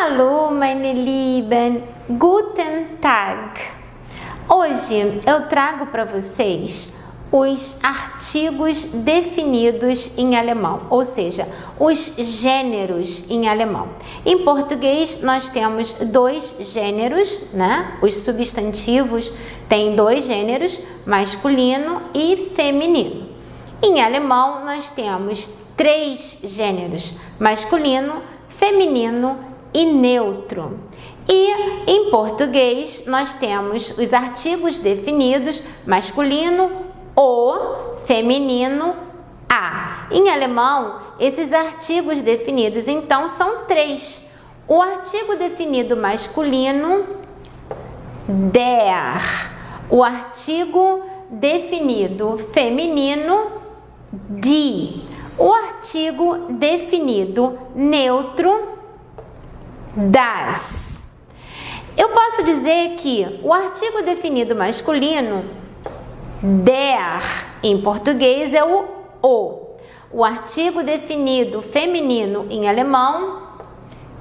Hallo, meine Lieben, guten Tag. Hoje eu trago para vocês os artigos definidos em alemão, ou seja, os gêneros em alemão. Em português nós temos dois gêneros, né? Os substantivos têm dois gêneros, masculino e feminino. Em alemão nós temos três gêneros, masculino, feminino e neutro. E em português nós temos os artigos definidos, masculino, o, feminino, a. Em alemão, esses artigos definidos, então, são três. O artigo definido masculino, der. O artigo definido feminino, die. O artigo definido neutro, das. Eu posso dizer que o artigo definido masculino, der, em português é o o. O artigo definido feminino em alemão,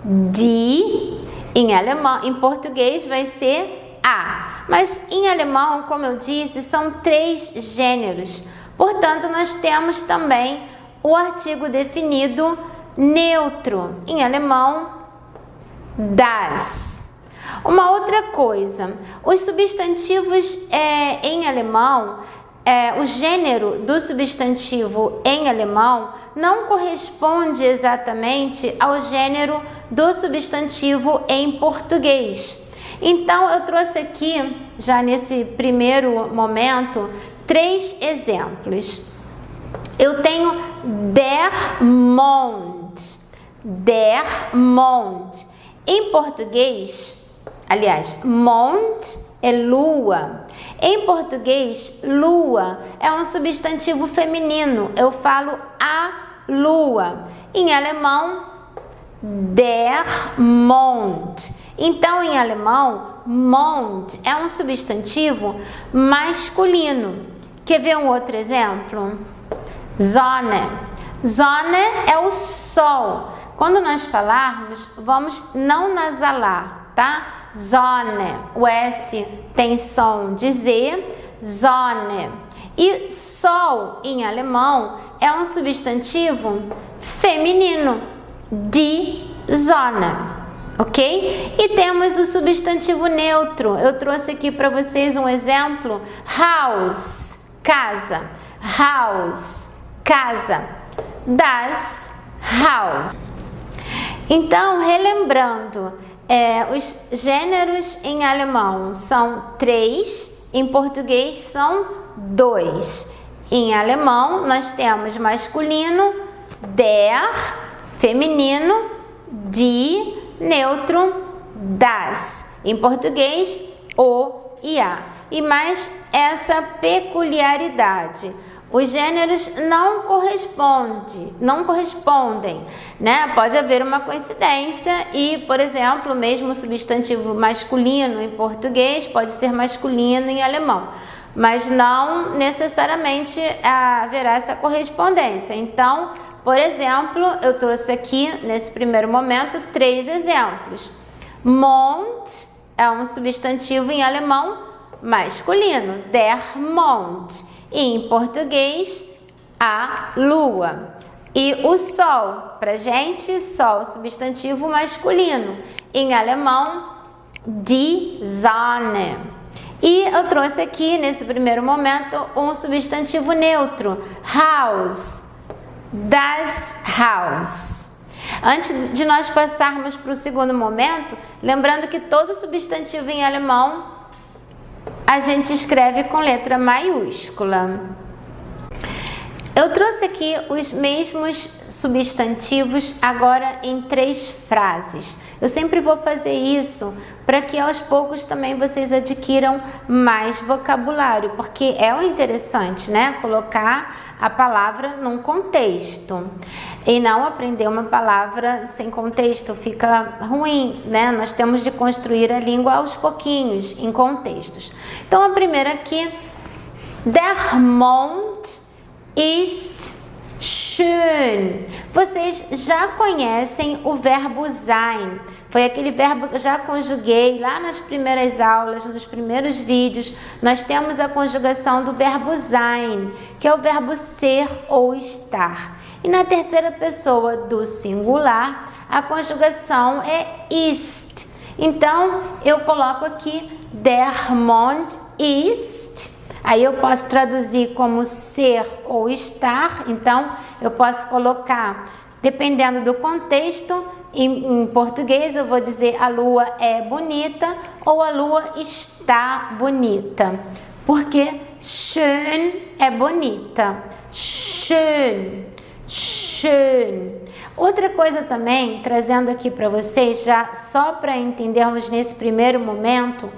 die, em português vai ser a. Mas em alemão, como eu disse, são três gêneros. Portanto, nós temos também o artigo definido neutro, em alemão, das. Uma outra coisa, os substantivos em alemão, o gênero do substantivo em alemão não corresponde exatamente ao gênero do substantivo em português. Então, eu trouxe aqui, já nesse primeiro momento, três exemplos. Eu tenho der Mond. Der Mond. Em português, aliás, Mond é lua. Em português, lua é um substantivo feminino. Eu falo a lua. Em alemão, der Mond. Então, em alemão, Mond é um substantivo masculino. Quer ver um outro exemplo? Sonne. Sonne é o sol. Quando nós falarmos, vamos não nasalar, tá? Sonne, o S tem som de Z, Sonne. E sol, em alemão, é um substantivo feminino, die Sonne, ok? E temos o substantivo neutro. Eu trouxe aqui para vocês um exemplo, Haus, casa, Haus, casa, das Haus. Então, relembrando, os gêneros em alemão são três, em português são dois. Em alemão, nós temos masculino, der, feminino, die, neutro, das. Em português, o e a. E mais essa peculiaridade. Os gêneros não correspondem, né? Pode haver uma coincidência e, por exemplo, o mesmo substantivo masculino em português pode ser masculino em alemão, mas não necessariamente haverá essa correspondência. Então, por exemplo, eu trouxe aqui, nesse primeiro momento, três exemplos. Mond é um substantivo em alemão masculino, der Mond. E em português, a lua. E o sol, pra gente, sol, substantivo masculino. Em alemão, die Sonne. E eu trouxe aqui, nesse primeiro momento, um substantivo neutro, Haus, das Haus. Antes de nós passarmos para o segundo momento, lembrando que todo substantivo em alemão a gente escreve com letra maiúscula. Eu trouxe aqui os mesmos substantivos agora em três frases. Eu sempre vou fazer isso para que aos poucos também vocês adquiram mais vocabulário, porque é o interessante, né? Colocar a palavra num contexto e não aprender uma palavra sem contexto, fica ruim, né? Nós temos de construir a língua aos pouquinhos, em contextos. Então, a primeira aqui, der Mond ist schön. Vocês já conhecem o verbo sein. Foi aquele verbo que eu já conjuguei lá nas primeiras aulas, nos primeiros vídeos. Nós temos a conjugação do verbo sein, que é o verbo ser ou estar. E na terceira pessoa do singular, a conjugação é ist. Então, eu coloco aqui der Mond ist. Aí eu posso traduzir como ser ou estar. Então, eu posso colocar, dependendo do contexto, em português eu vou dizer a lua é bonita ou a lua está bonita. Porque schön é bonita. Schön, schön. Outra coisa também, trazendo aqui para vocês, já só para entendermos nesse primeiro momento,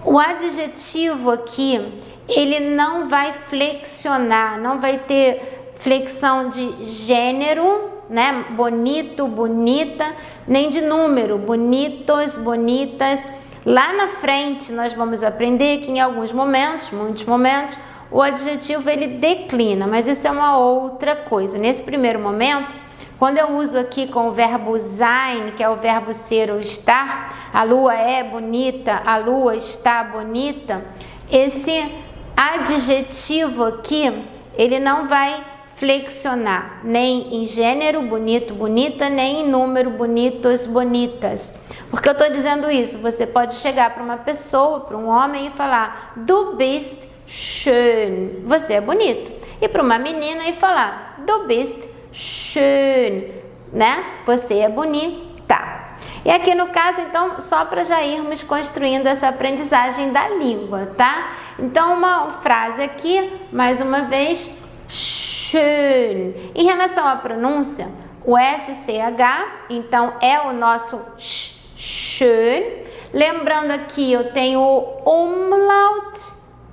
o adjetivo aqui, ele não vai flexionar, não vai ter flexão de gênero, né? Bonito, bonita, nem de número, bonitos, bonitas. Lá na frente nós vamos aprender que em alguns momentos, muitos momentos, o adjetivo ele declina, mas isso é uma outra coisa. Nesse primeiro momento, quando eu uso aqui com o verbo sein, que é o verbo ser ou estar, a lua é bonita, a lua está bonita, esse adjetivo aqui, ele não vai flexionar, nem em gênero, bonito, bonita, nem em número, bonitos, bonitas. Porque eu estou dizendo isso, você pode chegar para uma pessoa, para um homem e falar, du bist schön, você é bonito. E para uma menina e falar, du bist schön, né? Você é bonita. E aqui no caso, então, só para já irmos construindo essa aprendizagem da língua, tá? Então, uma frase aqui, mais uma vez, schön. Em relação à pronúncia, o SCH, então, é o nosso schön. Lembrando aqui, eu tenho o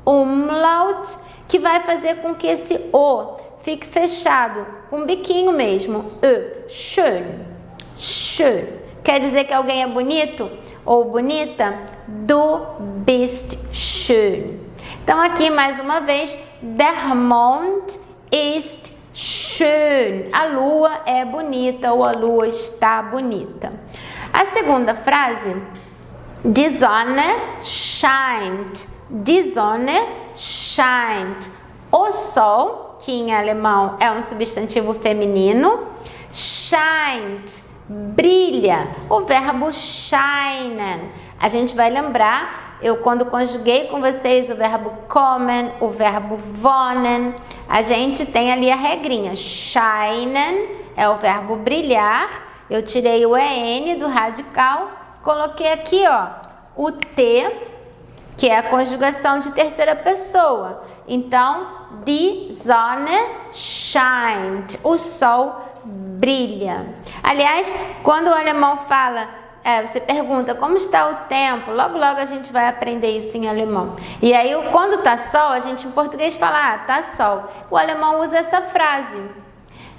umlaut, que vai fazer com que esse O fique fechado, com um biquinho mesmo. Schön, schön. Quer dizer que alguém é bonito ou bonita? Du bist schön. Então, aqui mais uma vez, der Mond ist schön. A lua é bonita ou a lua está bonita. A segunda frase, die Sonne scheint. Die Sonne scheint. O sol, que em alemão é um substantivo feminino, scheint, brilha. O verbo scheinen. A gente vai lembrar, eu quando conjuguei com vocês o verbo kommen, o verbo wohnen, a gente tem ali a regrinha. Scheinen é o verbo brilhar. Eu tirei o EN do radical, coloquei aqui, ó, o T, que é a conjugação de terceira pessoa. Então, die Sonne scheint. O sol brilha. Aliás, quando o alemão fala, você pergunta como está o tempo, logo a gente vai aprender isso em alemão. E aí, quando tá sol, a gente em português fala, tá sol. O alemão usa essa frase,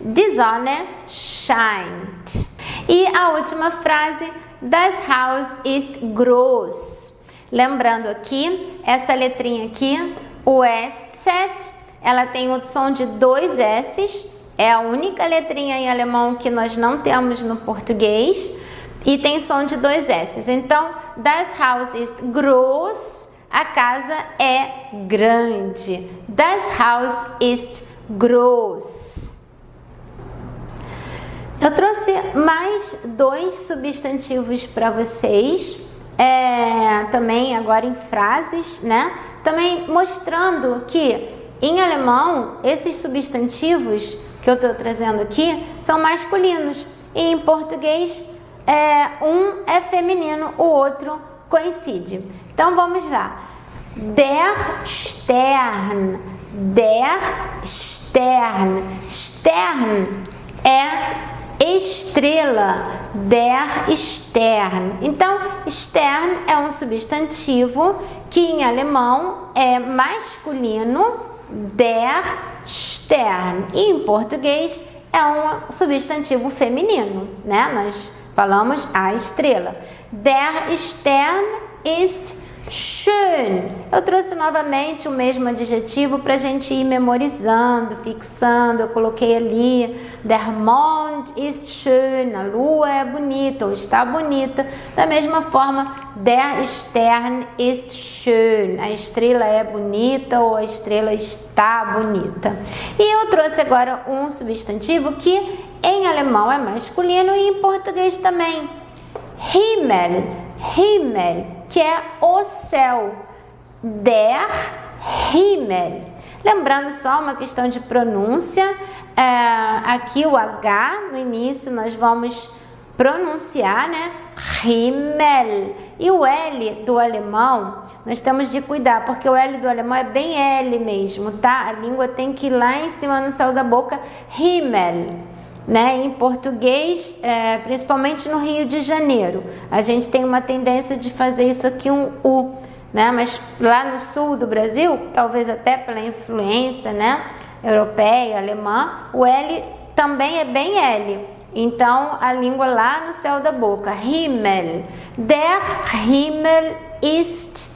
die Sonne scheint. E a última frase, das Haus ist groß. Lembrando aqui, essa letrinha aqui, o SZ, ela tem o som de 2 S's, é a única letrinha em alemão que nós não temos no português, e tem som de 2 S's. Então, das Haus ist groß, a casa é grande. Das Haus ist groß. Eu trouxe mais 2 substantivos para vocês, também agora em frases, né? Também mostrando que em alemão esses substantivos que eu estou trazendo aqui são masculinos e em português um é feminino, o outro coincide. Então vamos lá. Der Stern, der Stern. Stern é estrela, der Stern. Então, Stern é um substantivo que em alemão é masculino, der Stern. E em português é um substantivo feminino, né? Nós falamos a estrela. Der Stern ist Schön. Eu trouxe novamente o mesmo adjetivo para a gente ir memorizando, fixando. Eu coloquei ali, der Mond ist schön, a lua é bonita ou está bonita. Da mesma forma, der Stern ist schön, a estrela é bonita ou a estrela está bonita. E eu trouxe agora um substantivo que em alemão é masculino e em português também. Himmel, Himmel, que é o céu. Der Himmel. Lembrando só uma questão de pronúncia, aqui o H no início nós vamos pronunciar, né? Himmel. E o L do alemão, nós temos de cuidar, porque o L do alemão é bem L mesmo, tá? A língua tem que ir lá em cima no céu da boca, Himmel. Né? Em português, principalmente no Rio de Janeiro, a gente tem uma tendência de fazer isso aqui um U, né? Mas lá no sul do Brasil, talvez até pela influência, né, europeia, alemã, o L também é bem L. Então, a língua lá no céu da boca, Himmel. Der Himmel ist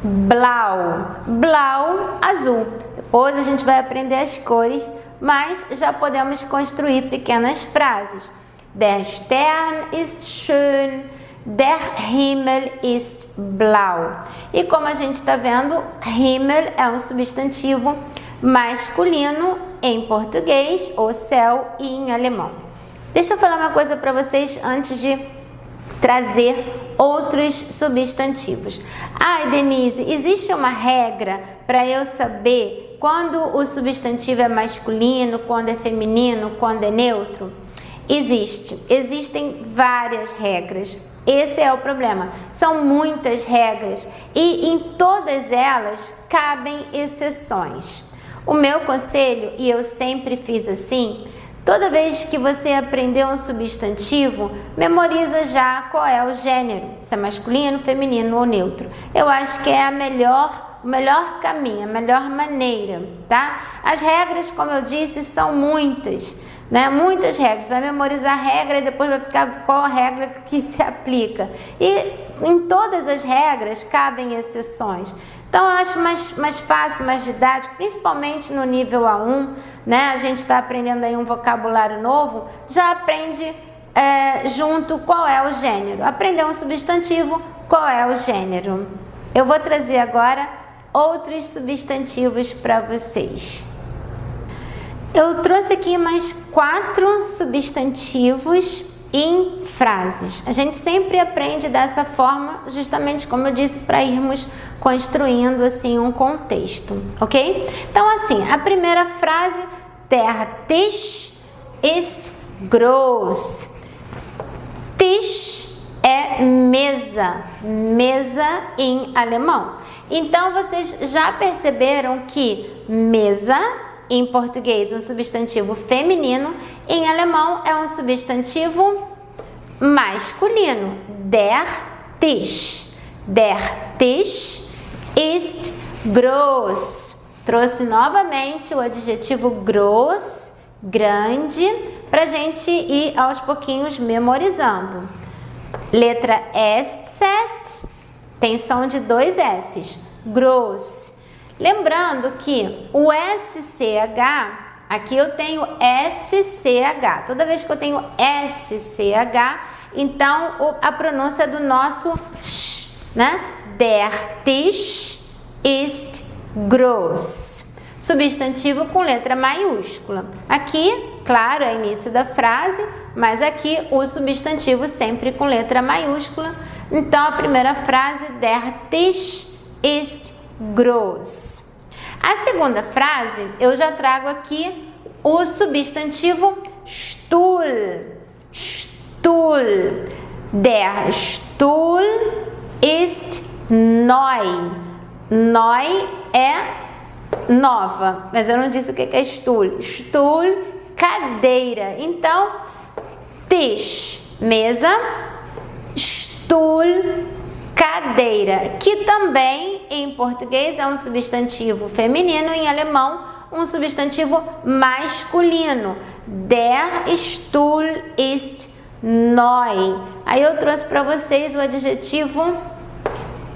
blau. Blau, azul. Depois a gente vai aprender as cores, mas já podemos construir pequenas frases. Der Stern ist schön, der Himmel ist blau. E como a gente está vendo, Himmel é um substantivo masculino em português, o céu, e em alemão. Deixa eu falar uma coisa para vocês antes de trazer outros substantivos. Denise, existe uma regra para eu saber quando o substantivo é masculino, quando é feminino, quando é neutro? Existem várias regras. Esse é o problema. São muitas regras e em todas elas cabem exceções. O meu conselho, e eu sempre fiz assim, toda vez que você aprender um substantivo, memoriza já qual é o gênero, se é masculino, feminino ou neutro. Eu acho que é o melhor caminho, a melhor maneira, tá? As regras, como eu disse, são muitas, né? Muitas regras. Você vai memorizar a regra e depois vai ficar qual a regra que se aplica. E em todas as regras cabem exceções. Então, eu acho mais fácil, mais didático, principalmente no nível A1, né? A gente está aprendendo aí um vocabulário novo, já aprende junto qual é o gênero. Aprender um substantivo, qual é o gênero. Eu vou trazer agora outros substantivos para vocês. Eu trouxe aqui mais 4 substantivos em frases. A gente sempre aprende dessa forma, justamente como eu disse, para irmos construindo assim um contexto, ok? Então assim, a primeira frase, der Tisch ist groß. Tisch é mesa, mesa em alemão. Então vocês já perceberam que mesa em português é um substantivo feminino, em alemão é um substantivo masculino. Der Tisch. Der Tisch ist groß. Trouxe novamente o adjetivo groß, grande, para a gente ir aos pouquinhos memorizando. Letra SZ tem som de 2 S's. Groß. Lembrando que o SCH, aqui eu tenho SCH. Toda vez que eu tenho SCH, então a pronúncia é do nosso sh, né? Der Tisch ist groß. Substantivo com letra maiúscula. Aqui, claro, é início da frase, mas aqui o substantivo sempre com letra maiúscula. Então, a primeira frase, der Tisch ist groß. A segunda frase, eu já trago aqui o substantivo Stuhl. Stuhl. Der Stuhl ist neu. Neu é nova, mas eu não disse o que é Stuhl. Stuhl, cadeira. Então, Tisch, mesa, Stuhl, cadeira, que também em português é um substantivo feminino, em alemão um substantivo masculino. Der Stuhl ist neu. Aí eu trouxe para vocês o adjetivo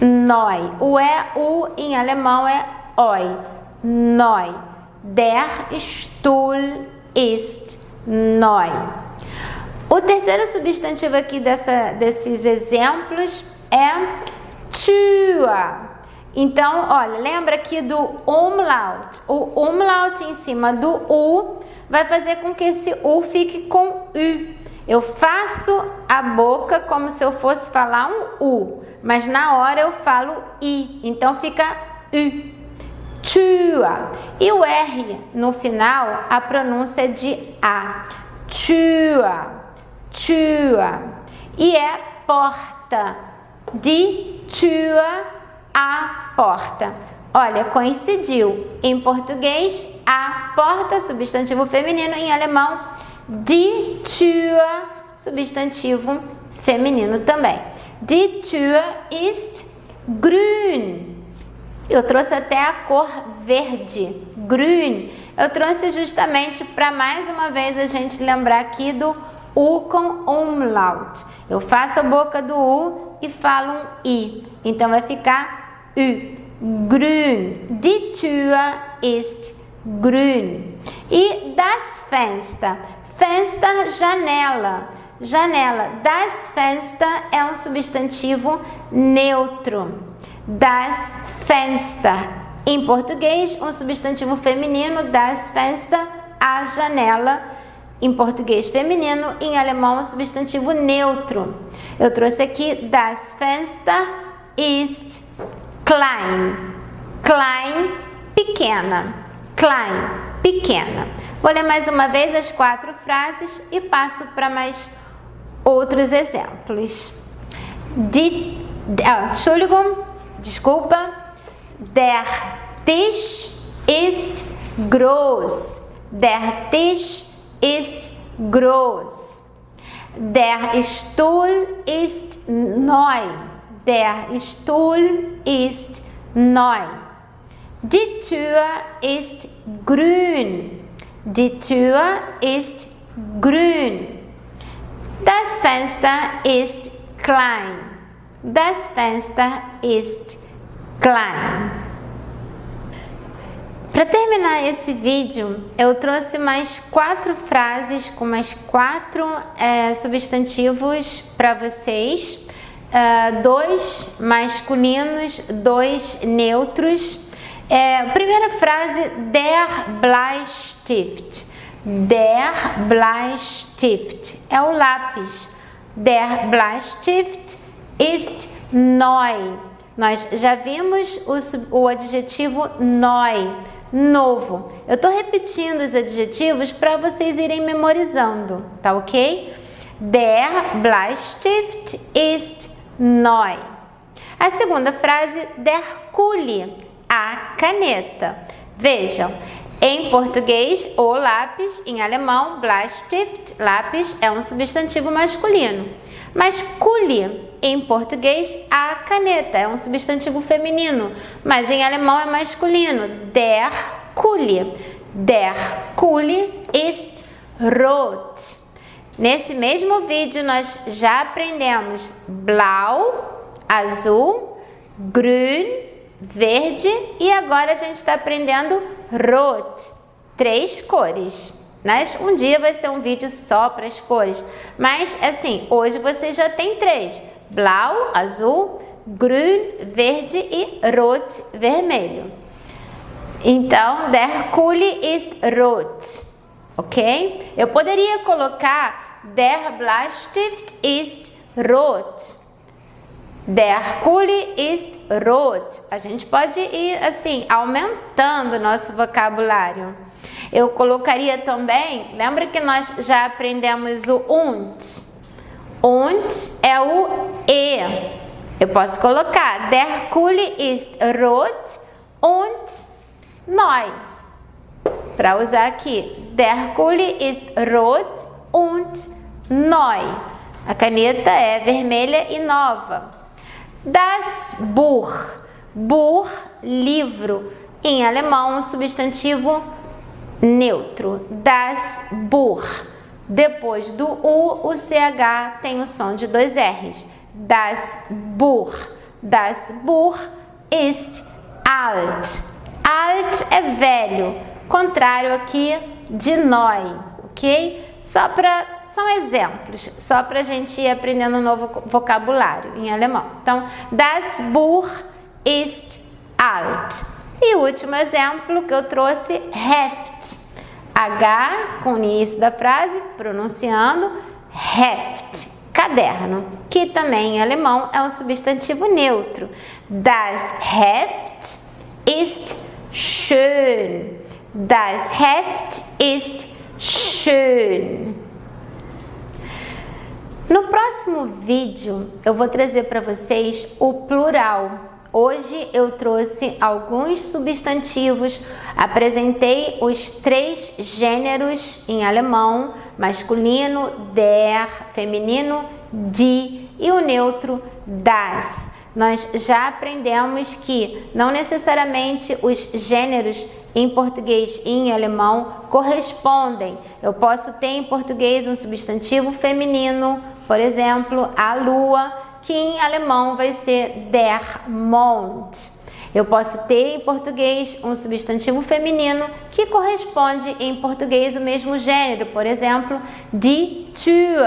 neu. O E-U em alemão é oi, neu. Der Stuhl ist neu. O terceiro substantivo aqui desses exemplos é Tür. Então, olha, lembra aqui do umlaut. O umlaut em cima do U vai fazer com que esse U fique com U. Eu faço a boca como se eu fosse falar um U, mas na hora eu falo I, então fica U. Tür. E o R no final, a pronúncia é de A. Tür. Tür. E é porta. Die Tür, a porta. Olha, coincidiu. Em português, a porta, substantivo feminino. Em alemão, die Tür, substantivo feminino também. Die Tür ist grün. Eu trouxe até a cor verde, grün. Eu trouxe justamente para mais uma vez a gente lembrar aqui do U com umlaut. Eu faço a boca do U e falo um I. Então vai ficar U. Grün. Die Tür ist grün. E das Fenster. Fenster, janela. Janela. Das Fenster é um substantivo neutro. Das Fenster. Em português, um substantivo feminino. Das Fenster, a janela. Em português feminino, em alemão, um substantivo neutro. Eu trouxe aqui das Fenster ist klein. Klein, pequena. Klein, pequena. Vou ler mais uma vez as 4 frases e passo para mais outros exemplos. Entschuldigung, desculpa. Der Tisch ist groß. Der Tisch ist groß. Der Stuhl ist neu. Der Stuhl ist neu. Die Tür ist grün. Die Tür ist grün. Das Fenster ist klein. Das Fenster ist klein. Para terminar esse vídeo, eu trouxe mais 4 frases com mais 4 substantivos para vocês. 2 masculinos, 2 neutros. Primeira frase, der Bleistift. Der Bleistift é o lápis. Der Bleistift ist neu. Nós já vimos o adjetivo neu, novo. Eu estou repetindo os adjetivos para vocês irem memorizando, tá ok? Der Bleistift ist neu. A segunda frase, der Kuli, a caneta. Vejam, em português, o lápis, em alemão, Bleistift, lápis, é um substantivo masculino. Mas Kuli, em português, a caneta, é um substantivo feminino. Mas em alemão é masculino, der Kuli. Der Kuli ist rot. Nesse mesmo vídeo, nós já aprendemos blau, azul, grün, verde, e agora a gente está aprendendo rot, 3 cores. Mas um dia vai ser um vídeo só para as cores. Mas assim, hoje você já tem 3. Blau, azul, grün, verde e rot, vermelho. Então, der Kuli ist rot. Ok? Eu poderia colocar der Bleistift ist rot. Der Kuli ist rot. A gente pode ir assim, aumentando o nosso vocabulário. Eu colocaria também, lembra que nós já aprendemos o und? Und é o E. Eu posso colocar der Kuli ist rot und neu. Para usar aqui, der Kuli ist rot und neu. A caneta é vermelha e nova. Das Buch. Buch, livro. Em alemão, um substantivo neutro. Das Buch. Depois do U, o CH tem o som de 2 R's. Das Buch. Das Buch ist alt. Alt é velho, contrário aqui de neu, ok? São exemplos, só para a gente ir aprendendo um novo vocabulário em alemão. Então, das Buch ist alt. E o último exemplo que eu trouxe, Heft. H com o início da frase, pronunciando Heft, caderno, que também em alemão é um substantivo neutro. Das Heft ist schön. Das Heft ist schön. No próximo vídeo, eu vou trazer para vocês o plural. Hoje eu trouxe alguns substantivos, apresentei os 3 gêneros em alemão, masculino, der, feminino, die e o neutro, das. Nós já aprendemos que não necessariamente os gêneros em português e em alemão correspondem. Eu posso ter em português um substantivo feminino, por exemplo, a lua, que em alemão vai ser der Mond. Eu posso ter em português um substantivo feminino que corresponde em português o mesmo gênero, por exemplo, die Tür,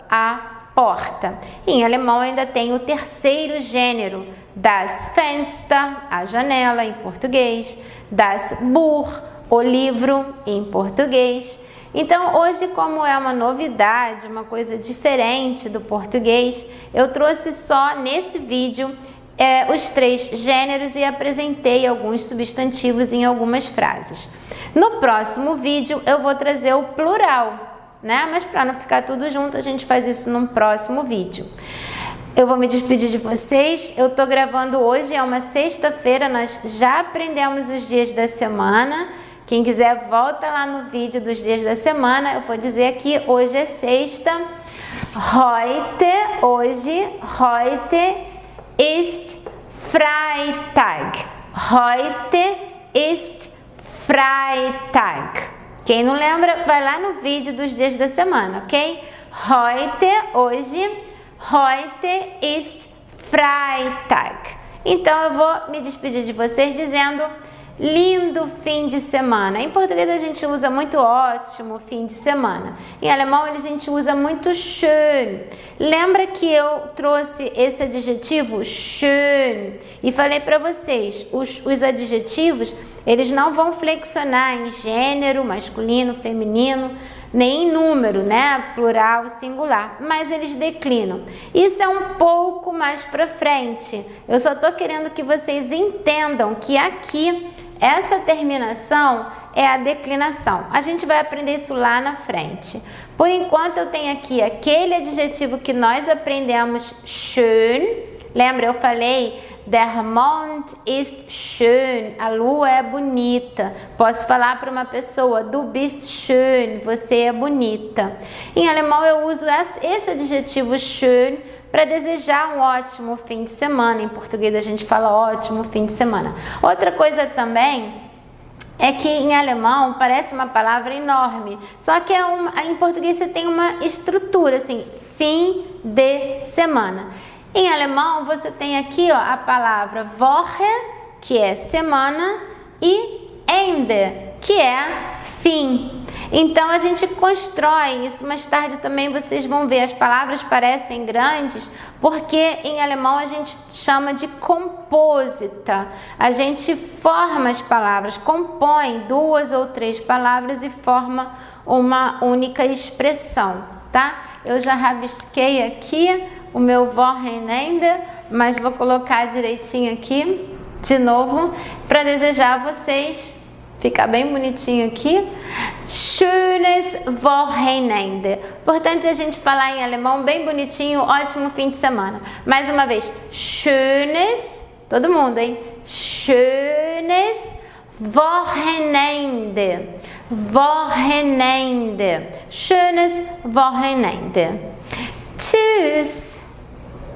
a porta. E em alemão ainda tem o terceiro gênero, das Fenster, a janela em português, das Buch, o livro em português. Então, hoje, como é uma novidade, uma coisa diferente do português, eu trouxe só nesse vídeo os 3 gêneros e apresentei alguns substantivos em algumas frases. No próximo vídeo, eu vou trazer o plural, né? Mas para não ficar tudo junto, a gente faz isso num próximo vídeo. Eu vou me despedir de vocês. Eu tô gravando hoje, é uma sexta-feira, nós já aprendemos os dias da semana. Quem quiser, volta lá no vídeo dos dias da semana. Eu vou dizer aqui, hoje é sexta. Hoje ist Freitag. Heute ist Freitag. Quem não lembra, vai lá no vídeo dos dias da semana, ok? Hoje ist Freitag. Então, eu vou me despedir de vocês dizendo lindo fim de semana. Em português a gente usa muito ótimo fim de semana. Em alemão a gente usa muito schön. Lembra que eu trouxe esse adjetivo schön e falei para vocês, os adjetivos, eles não vão flexionar em gênero, masculino, feminino, nem em número, né? Plural, singular, mas eles declinam. Isso é um pouco mais para frente. Eu só tô querendo que vocês entendam que aqui essa terminação é a declinação. A gente vai aprender isso lá na frente. Por enquanto eu tenho aqui aquele adjetivo que nós aprendemos, schön. Lembra, eu falei, der Mond ist schön, a lua é bonita. Posso falar para uma pessoa, du bist schön, você é bonita. Em alemão eu uso esse adjetivo schön para desejar um ótimo fim de semana. Em português a gente fala ótimo fim de semana. Outra coisa também é que em alemão parece uma palavra enorme, só que em português você tem uma estrutura assim, fim de semana. Em alemão você tem aqui ó, a palavra Woche, que é semana, e Ende, que é fim. Então a gente constrói isso, mais tarde também vocês vão ver, as palavras parecem grandes, porque em alemão a gente chama de composita. A gente forma as palavras, compõe 2 ou 3 palavras e forma uma única expressão, tá? Eu já rabisquei aqui o meu Wochenende, mas vou colocar direitinho aqui, de novo, para desejar a vocês, ficar bem bonitinho aqui, schönes Wochenende. Importante a gente falar em alemão bem bonitinho, ótimo fim de semana. Mais uma vez, schönes, todo mundo, hein? Schönes Wochenende. Wochenende. Schönes Wochenende. Tschüss.